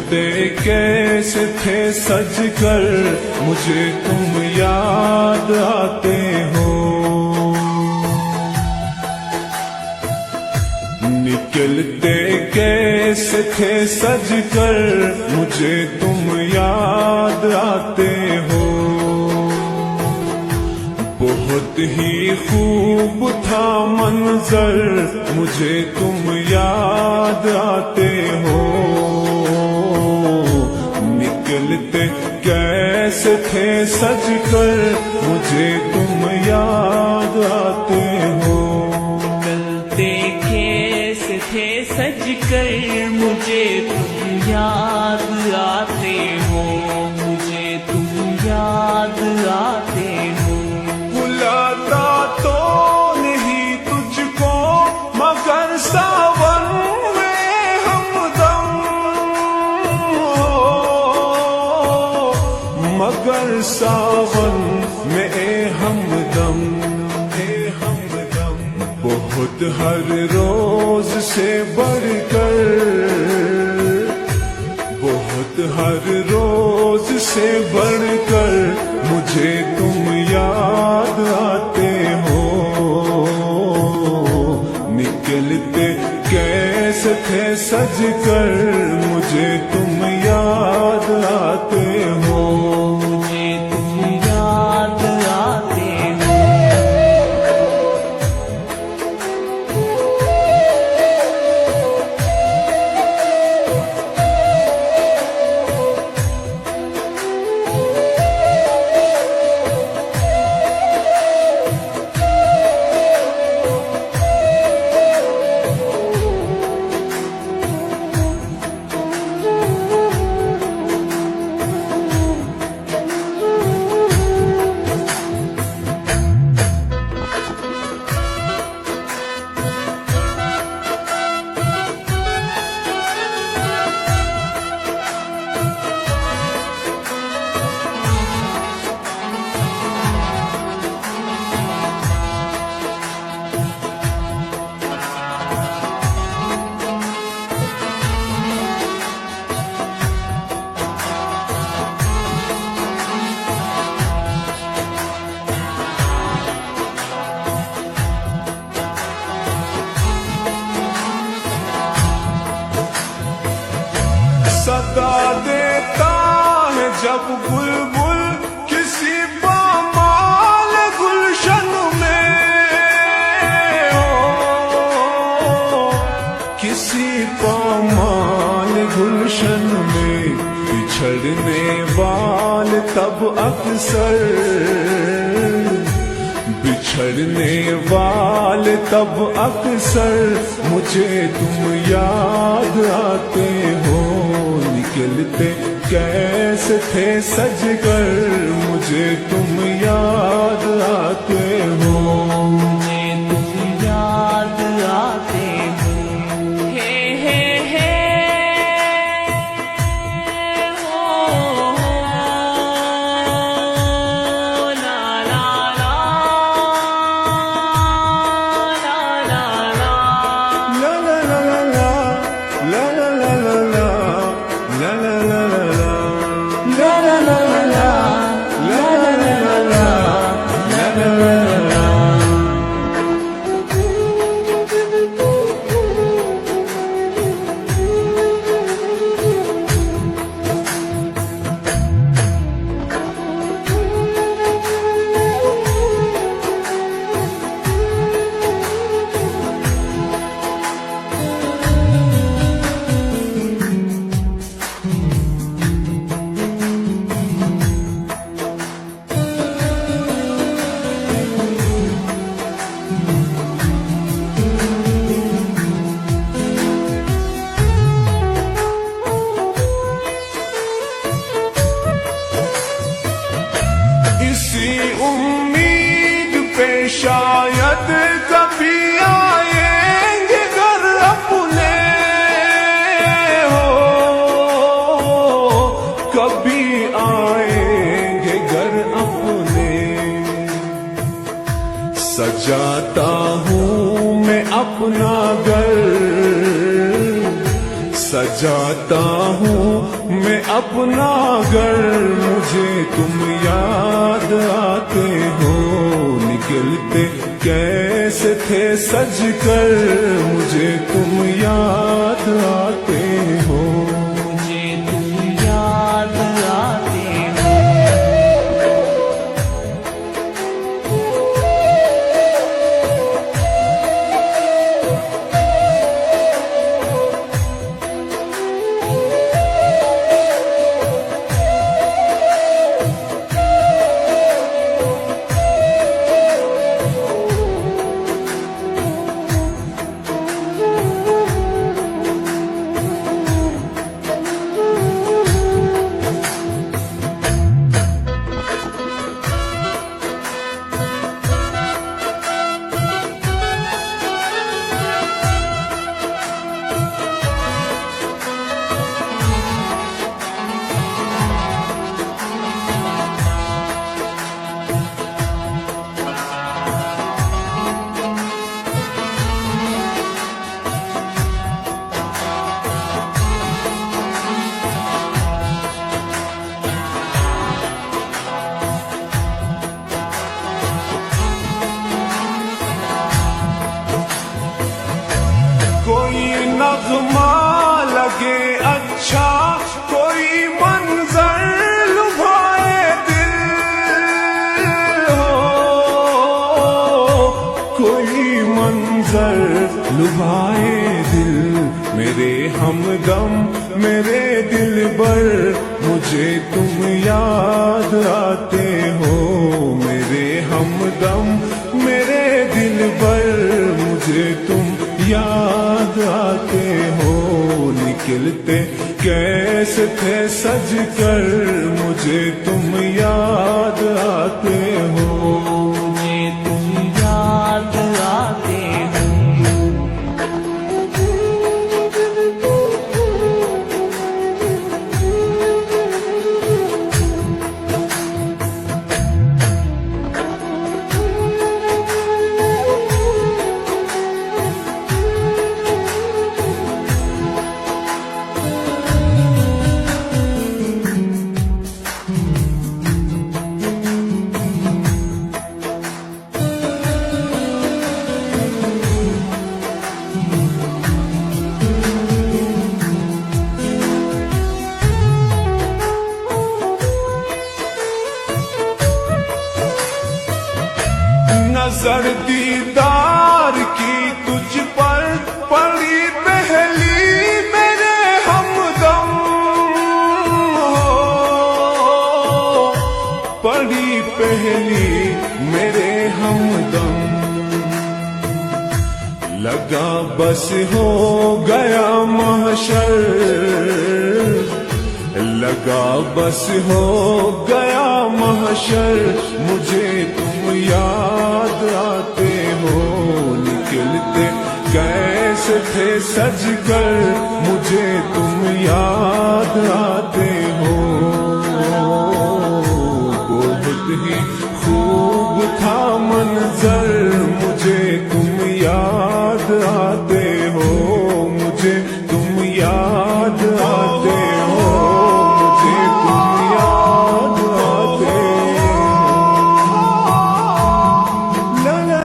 निकलते कैसे थे सज कर, मुझे तुम याद आते हो। निकलते कैसे थे सज कर, मुझे तुम याद आते हो। बहुत ही खूब था मंजर, मुझे तुम याद आते हो। निकलते कैसे थे सज कर, मुझे तुम याद आते हो। निकलते कैसे थे सज कर, मुझे तुम याद आते हो। मुझे तुम याद आते हो। बुलाता तो नहीं तुझको, मगर सावन में हमदम, मगर सावन में हमदम। बहुत हर रोज से बढ़कर, बहुत हर रोज से बढ़कर, मुझे तुम याद आते हो। निकलते कैसे थे सज कर, मुझे तुम याद आते हो। मुझे तुम याद आते हो। सदा देता है जब बुलबुल किसी पामाल गुलशन में, हो किसी पामाल गुलशन में। बिछड़ने वाल तब अक्सर, बिछड़ने वाल तब अक्सर, मुझे तुम याद आते हो। निकलते कैसे थे सज कर, मुझे तुम याद आते हो। मुझे तुम याद आते हो। हे हे हे हो ला ला ला ला ला ला। La la la la la, la la la la la, la la la la la, la la la la la, la la la la la। इसी उम्मीद पे शायद कभी आएंगे घर अपने, हो कभी आएंगे घर अपने। सजाता हूँ मैं अपना घर, सजाता हूँ मैं अपना घर, मुझे तुम याद आते हो। निकलते कैसे थे सज कर, मुझे तुम याद आते हो। मुझे तुम याद आते हो। नगमा लगे अच्छा, कोई मंजर लुभाए दिल हो, कोई मंजर लुभाए दिल। मेरे हमदम मेरे दिलबर, मुझे तुम याद आते हो। मेरे हमदम मेरे दिलबर, मुझे तुम याद आते हो। निकलते कैसे थे सज कर, मुझे तुम याद आते हो। मुझे तुम याद आते हो। नजर दीदार की तुझ पर पड़ी पहली, मेरे हमदम हो। पड़ी पहली मेरे हमदम, लगा बस हो गया महशर, लगा बस हो गया महशर। मुझे तुम याद आते हो। निकलते कैसे थे सज कर, मुझे तुम याद आते हो। बहुत ही खूब था मंजर,